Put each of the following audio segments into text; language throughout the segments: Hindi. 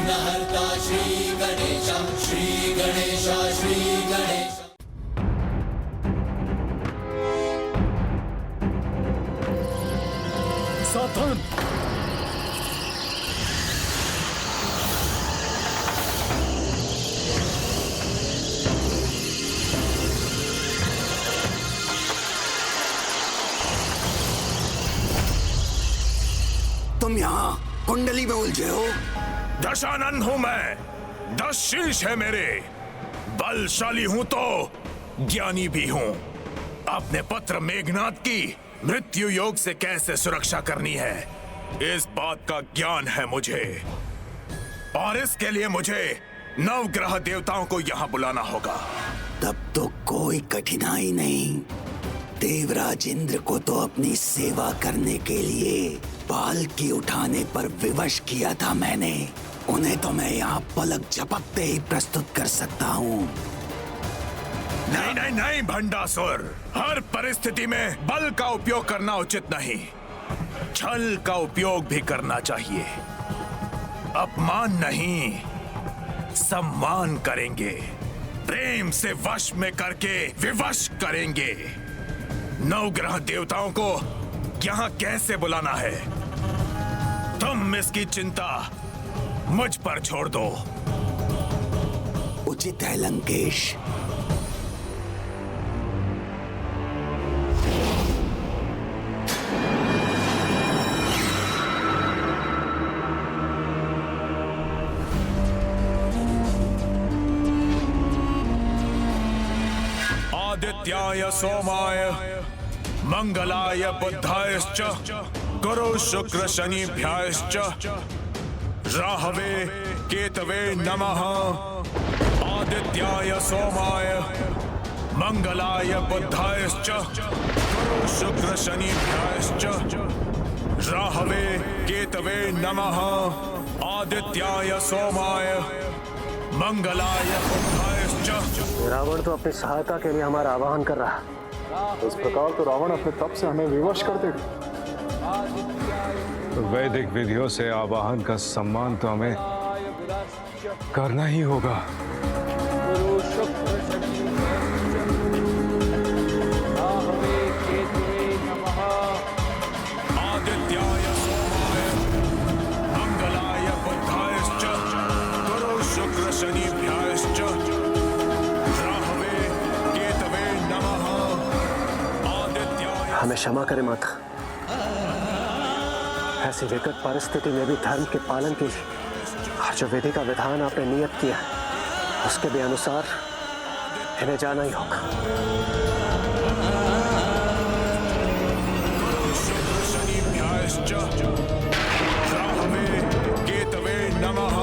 विघ्नहर्ता श्री गणेश, श्री गणेश, श्री गणेश। सावधान! तुम यहाँ कुंडली में उलझे हो? दशानन हूं मैं, 10 शीश है मेरे, बलशाली हूं तो ज्ञानी भी हूं। अपने पुत्र मेघनाथ की मृत्यु योग से कैसे सुरक्षा करनी है, इस बात का ज्ञान है मुझे, और इसके लिए मुझे नवग्रह देवताओं को यहाँ बुलाना होगा। तब तो कोई कठिनाई नहीं। देवराज इंद्र को तो अपनी सेवा करने के लिए पालकी उठाने पर विवश किया था मैंने। उन्हें तो मैं यहाँ पलक झपकते ही प्रस्तुत कर सकता हूँ। नहीं नहीं नहीं भंडासुर, हर परिस्थिति में बल का उपयोग करना उचित नहीं, छल का उपयोग भी करना चाहिए। अपमान नहीं, सम्मान करेंगे, प्रेम से वश में करके विवश करेंगे। नवग्रह देवताओं को यहाँ कैसे बुलाना है, तुम इसकी चिंता मुझ पर छोड़ दो। उचित है लंकेश। आदित्याय सोमाय मंगलाय बुधायश्च गुरु शुक्र शनिभ्याश्च राहवे केतवे नमः। आदित्याय सोमाय मंगलाय बुधायश्च गुरु शुक्र शनिभ्याश्च राहवे केतवे नमः। आदित्याय सोमाय मंगलाय बुधायश्च। रावण तो अपनी सहायता के लिए हमारा आह्वान कर रहा है। इस प्रकार तो रावण अपने तप से हमें विवश कर देगा। वैदिक विधियों से आवाहन का सम्मान तो हमें करना ही होगा। आदित्याय सोमाय मंगलाय बुधायश्च गुरु शुक्र शनिभ्याश्च राहवे केतवे नमः। आदित्याय। हमें क्षमा करें माता, ऐसी विकट परिस्थिति में भी धर्म के पालन के लिए जो विधि का विधान आपने नियत किया उसके भी अनुसार इन्हें जाना ही होगा। केतवे नमः।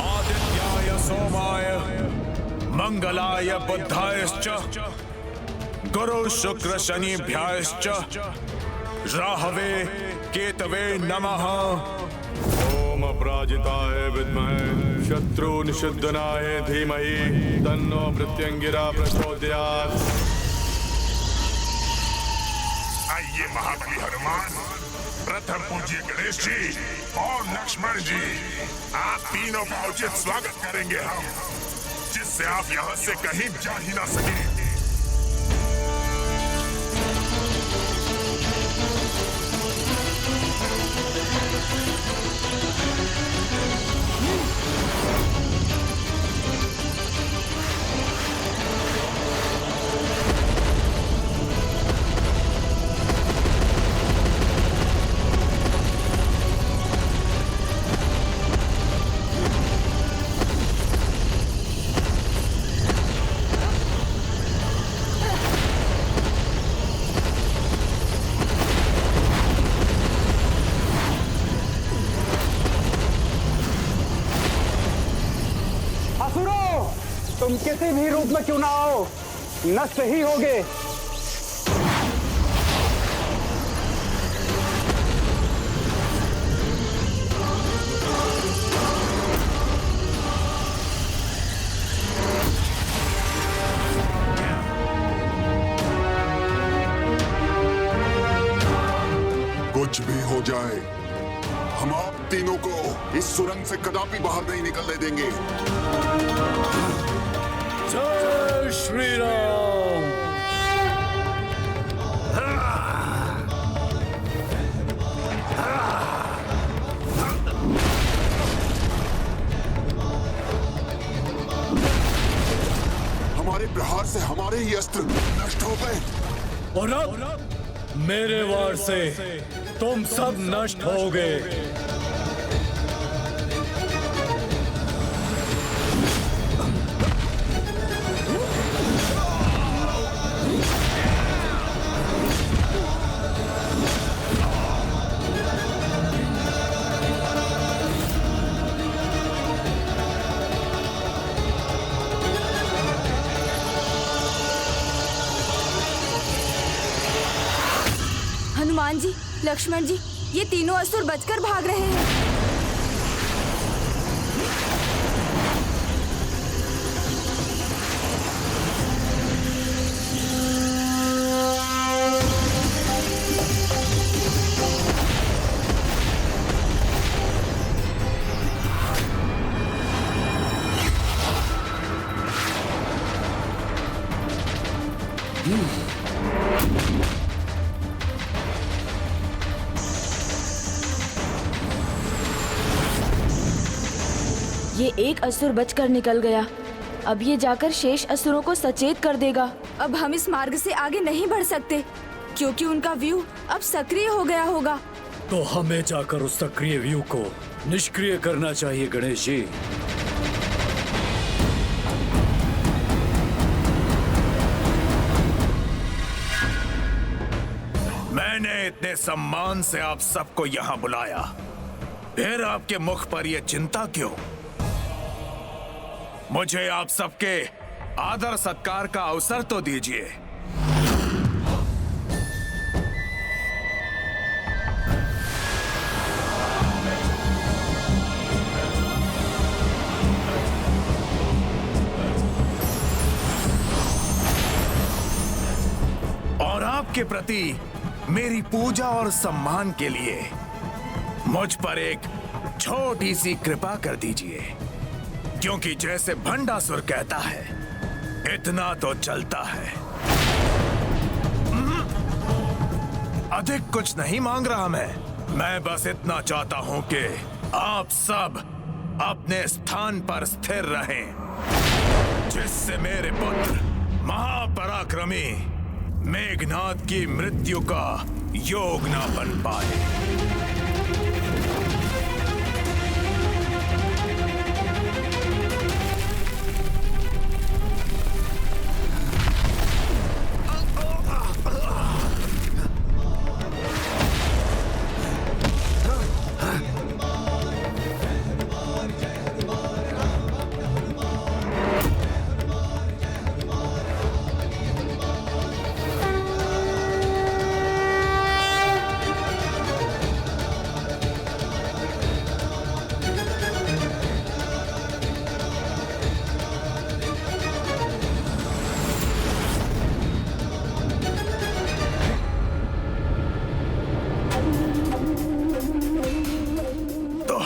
आदित्याय सोमाय मंगलाय बुधायश्च गुरु शुक्र शनिभ्याश्च राहवे केतवे नमः। ओम अपराजिताय विद्महे शत्रु निषिद्धनाय धीमहि तन्नो मृत्युंगिरा प्रचोदयात्। आइए महाबली हनुमान, प्रथम पूज्य गणेश जी और लक्ष्मण जी, आप तीनों का उचित स्वागत करेंगे हम, जिससे आप यहाँ से कहीं जा ही ना सके। तुम किसी भी रूप में क्यों ना हो, नष्ट ही होगे। कुछ भी हो जाए, हम आप तीनों को इस सुरंग से कदापि बाहर नहीं निकलने देंगे। जय श्री राम। हमारे प्रहार से हमारे ही अस्त्र नष्ट हो गए और अब मेरे वार से तुम सब नष्ट होगे। हनुमान जी, लक्ष्मण जी, ये तीनों असुर बचकर भाग रहे हैं। ये एक असुर बचकर निकल गया। अब ये जाकर शेष असुरों को सचेत कर देगा। अब हम इस मार्ग से आगे नहीं बढ़ सकते क्योंकि उनका व्यू अब सक्रिय हो गया होगा। तो हमें जाकर उस सक्रिय व्यू को निष्क्रिय करना चाहिए गणेश जी। मैंने इतने सम्मान से आप सबको यहाँ बुलाया, फिर आपके मुख पर यह चिंता क्यों? मुझे आप सबके आदर सत्कार का अवसर तो दीजिए। और आपके प्रति मेरी पूजा और सम्मान के लिए मुझ पर एक छोटी सी कृपा कर दीजिए, क्योंकि जैसे भंडासुर कहता है, इतना तो चलता है। अधिक कुछ नहीं मांग रहा मैं बस इतना चाहता हूं कि आप सब अपने स्थान पर स्थिर रहें, जिससे मेरे पुत्र महापराक्रमी मेघनाद की मृत्यु का योग न बन पाए।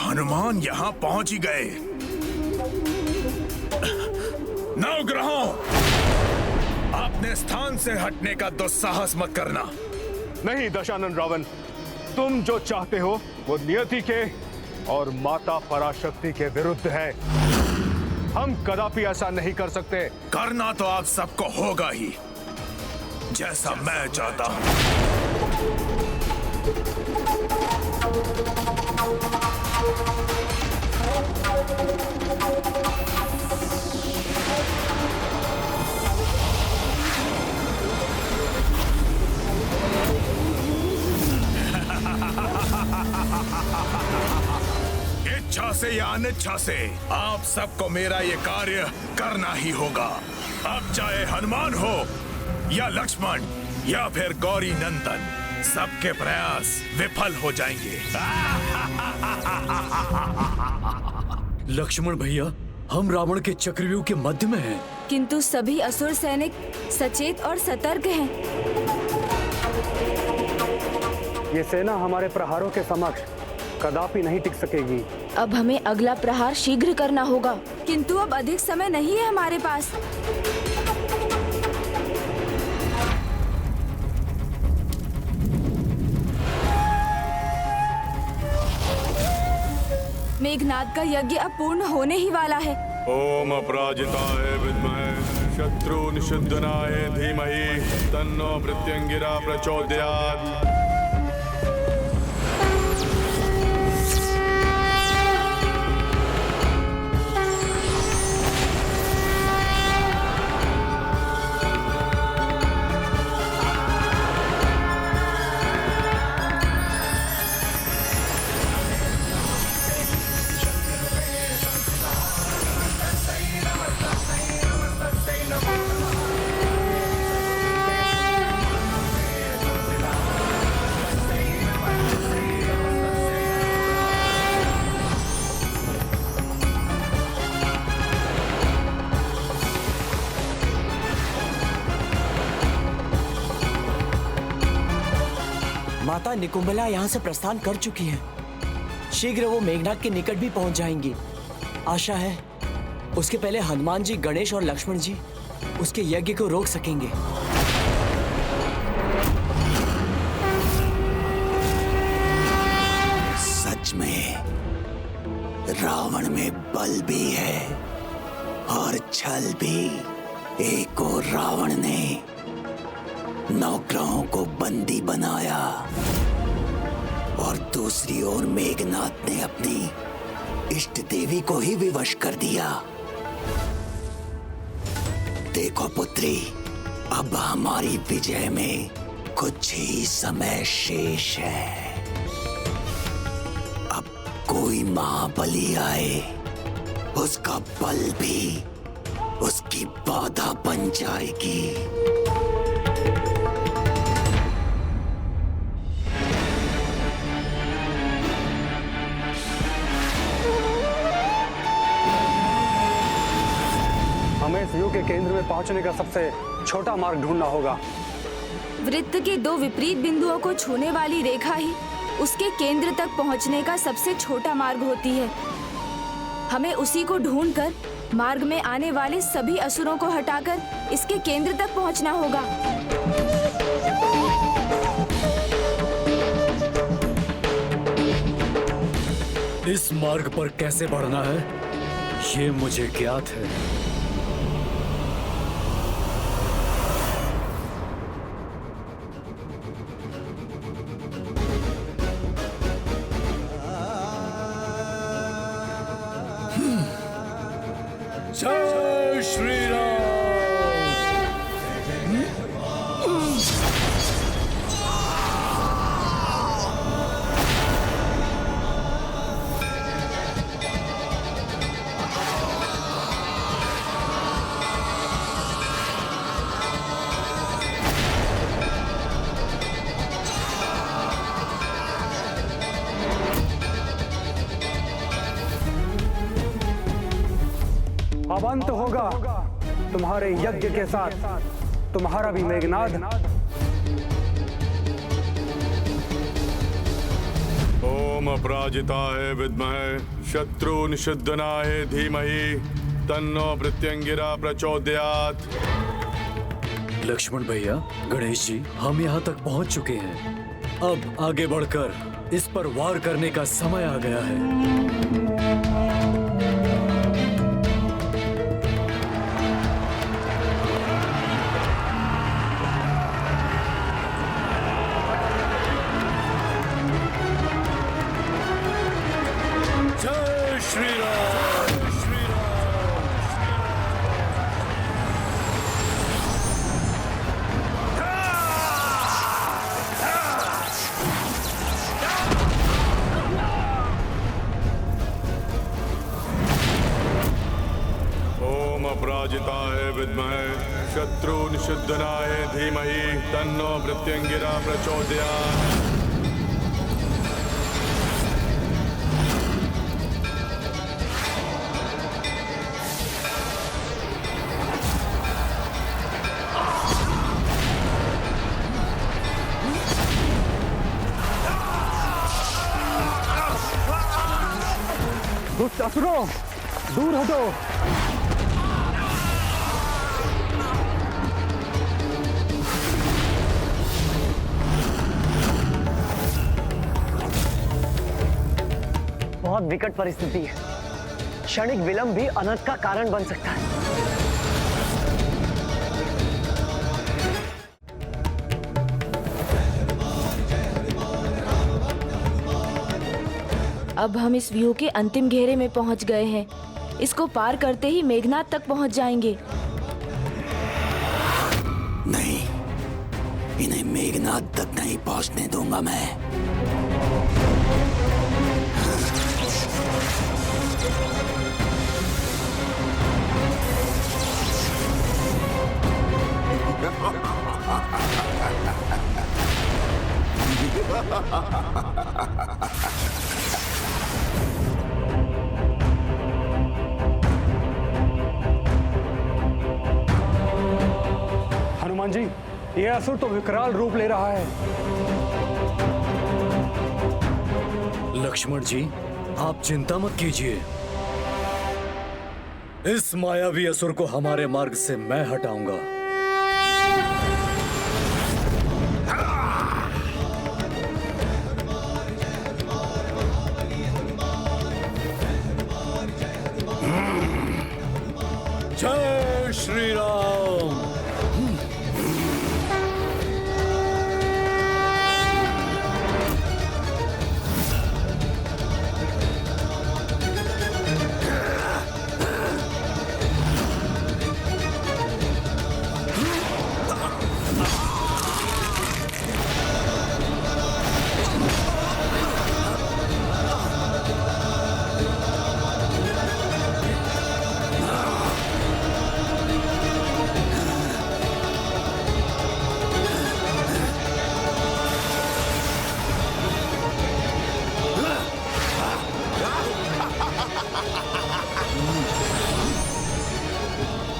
हनुमान यहाँ पहुंच ही गए। नवग्रहों, अपने स्थान से हटने का दुस्साहस मत करना। नहीं दशानन रावण, तुम जो चाहते हो वो नियति के और माता पराशक्ति के विरुद्ध है। हम कदापि ऐसा नहीं कर सकते। करना तो आप सबको होगा ही, जैसा मैं चाहता हूं। इच्छा से या अनिच्छा से आप सबको मेरा ये कार्य करना ही होगा। अब चाहे हनुमान हो या लक्ष्मण या फिर गौरी नंदन, सबके प्रयास विफल हो जाएंगे। लक्ष्मण भैया, हम रावण के चक्रव्यूह के मध्य में हैं। किंतु सभी असुर सैनिक सचेत और सतर्क हैं। ये सेना हमारे प्रहारों के समक्ष कदापि नहीं टिक सकेगी। अब हमें अगला प्रहार शीघ्र करना होगा। किंतु अब अधिक समय नहीं है हमारे पास। मेघनाद का यज्ञ अब पूर्ण होने ही वाला है। ओम अपराजिताय विद्महे शत्रु निषिद्धनाय धीमहि तन्नो मृत्युंगिरा प्रचोदयात्। माता निकुंभला यहाँ से प्रस्थान कर चुकी है। शीघ्र वो मेघनाद के निकट भी पहुंच जाएंगी। आशा है उसके पहले हनुमान जी, गणेश और लक्ष्मण जी उसके यज्ञ को रोक सकेंगे। सच में रावण में बल भी है और छल भी। एक और रावण ने नौकरों को बंदी बनाया और दूसरी ओर मेघनाद ने अपनी इष्ट देवी को ही विवश कर दिया। देखो पुत्री, अब हमारी विजय में कुछ ही समय शेष है। अब कोई महाबली आए, उसका बल भी उसकी बाधा बन जाएगी। हमें इस व्यू के केंद्र में पहुंचने का सबसे छोटा मार्ग ढूंढना होगा। वृत्त के दो विपरीत बिंदुओं को छूने वाली रेखा ही उसके केंद्र तक पहुंचने का सबसे छोटा मार्ग होती है। हमें उसी को ढूंढकर मार्ग में आने वाले सभी असुरों को हटाकर इसके केंद्र तक पहुंचना होगा। इस मार्ग पर कैसे बढ़ना है, ये मुझे ज्ञात है। जय श्री राम। अब अंत होगा तुम्हारे यज्ञ के साथ, तुम्हारा भी मेघनाद। ओम अपराजिताय विद्महे शत्रु निषिद्धनाय धीमहि तन्नो मृत्युंगिरा प्रचोदयात्। लक्ष्मण भैया, गणेश जी, हम यहाँ तक पहुँच चुके हैं। अब आगे बढ़कर इस पर वार करने का समय आ गया है। जय श्री राम। श्री राम। ओम अपराजिताय विद्महे शत्रु निषिद्धनाय धीमहि तन्नो मृत्युंगिरा प्रचोदयात्। दुष्ट असुरों, दूर हटो। बहुत विकट परिस्थिति है। क्षणिक विलंब भी अनर्थ का कारण बन सकता है। अब हम इस व्यूह के अंतिम घेरे में पहुंच गए हैं। इसको पार करते ही मेघनाद तक पहुंच जाएंगे। नहीं, इन्हें मेघनाद तक नहीं पहुंचने दूंगा मैं। हनुमान जी, यह असुर तो विकराल रूप ले रहा है। लक्ष्मण जी, आप चिंता मत कीजिए। इस मायावी असुर को हमारे मार्ग से मैं हटाऊंगा। जय श्री राम।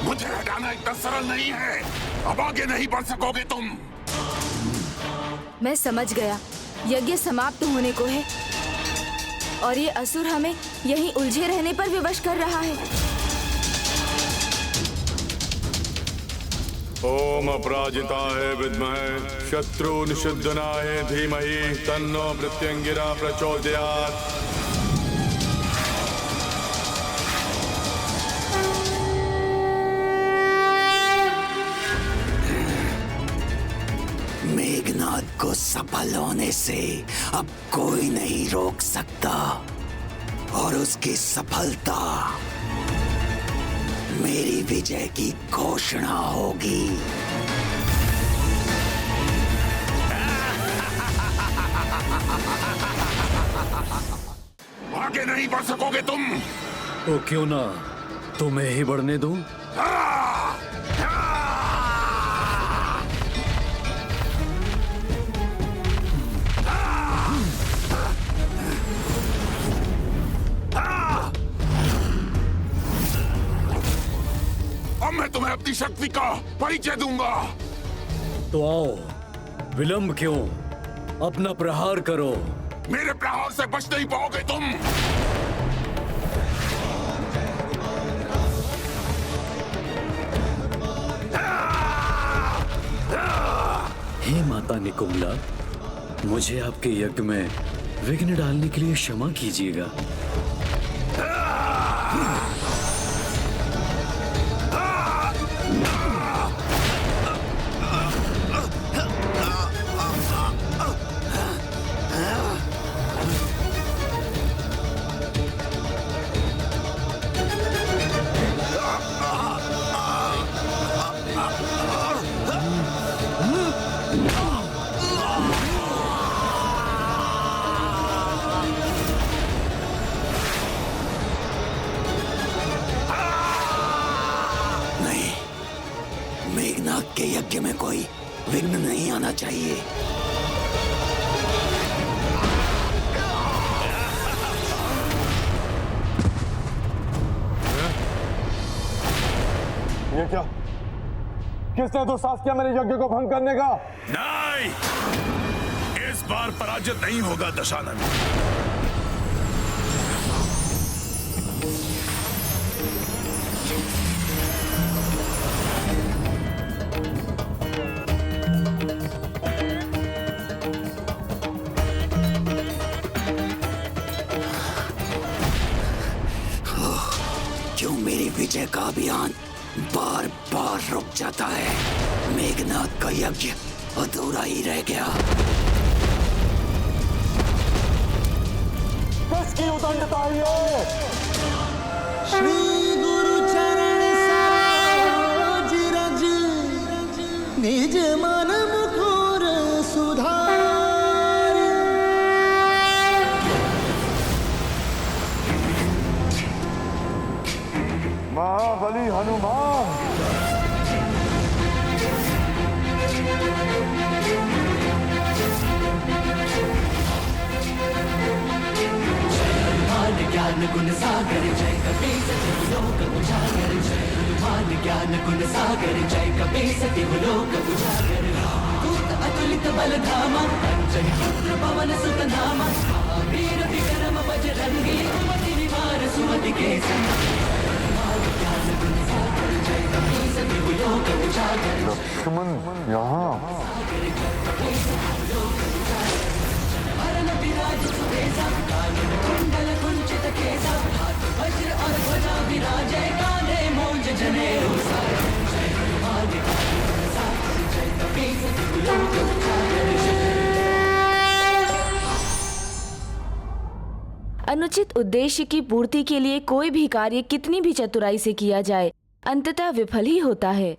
मुझे हटाना इतना सरल नहीं है। अब आगे नहीं बढ़ सकोगे तुम। मैं समझ गया, यज्ञ समाप्त होने को है और ये असुर हमें यहीं उलझे रहने पर विवश कर रहा है। ओम अपराजिताय विद्महे शत्रु निषिद्धनाय धीमहि तन्नो मृत्युंगिरा प्रचोदयात्। मेघनाद को सफल होने से अब कोई नहीं रोक सकता और उसकी सफलता मेरी विजय की घोषणा होगी। आगे नहीं बढ़ सकोगे तुम। तो क्यों ना तुम्हें ही बढ़ने दूं? अब मैं तुम्हें अपनी शक्ति का परिचय दूंगा। तो आओ, विलंब क्यों? अपना प्रहार करो। मेरे प्रहार से बच नहीं पाओगे तुम। हे माता निकुंभला, मुझे आपके यज्ञ में विघ्न डालने के लिए क्षमा कीजिएगा। मेघनाद के यज्ञ में कोई विघ्न नहीं आना चाहिए। ये क्या? किसने तो साहस किया मेरे यज्ञ को भंग करने का? नहीं, इस बार पराजित नहीं होगा दशानन। विजय का अभियान बार बार रुक जाता है। मेघनाद का यज्ञ अधूरा ही रह गया। किसकी उदंडता है? श्री गुरु चरण सरोज रज निज मन मुकुर सुधार। महाबली हनुमान। ज्ञान गुण सागर जय कपीस लोक उजागर जय हनुमान ज्ञान गुण सागर जय कपीस लोक उजागर दूत अतुलित बल धामा अंजनी पुत्र पवन सुत नामा वीर विक्रम बजरंगी कुमति निवार सुमति के हनुमान ज्ञान गुण सागर जय कपीस लोक उजागर लक्ष्मण यहाँ। विराज सुबेसा कानन कुंडल कुंचित केसा हाथ वज्र और ध्वजा विराजे कांधे मूंज जनेऊ साजे जय हनुमान जय कपीस लोक उजागर अनुचित उद्देश्य की पूर्ति के लिए कोई भी कार्य कितनी भी चतुराई से किया जाए अंततः विफल ही होता है।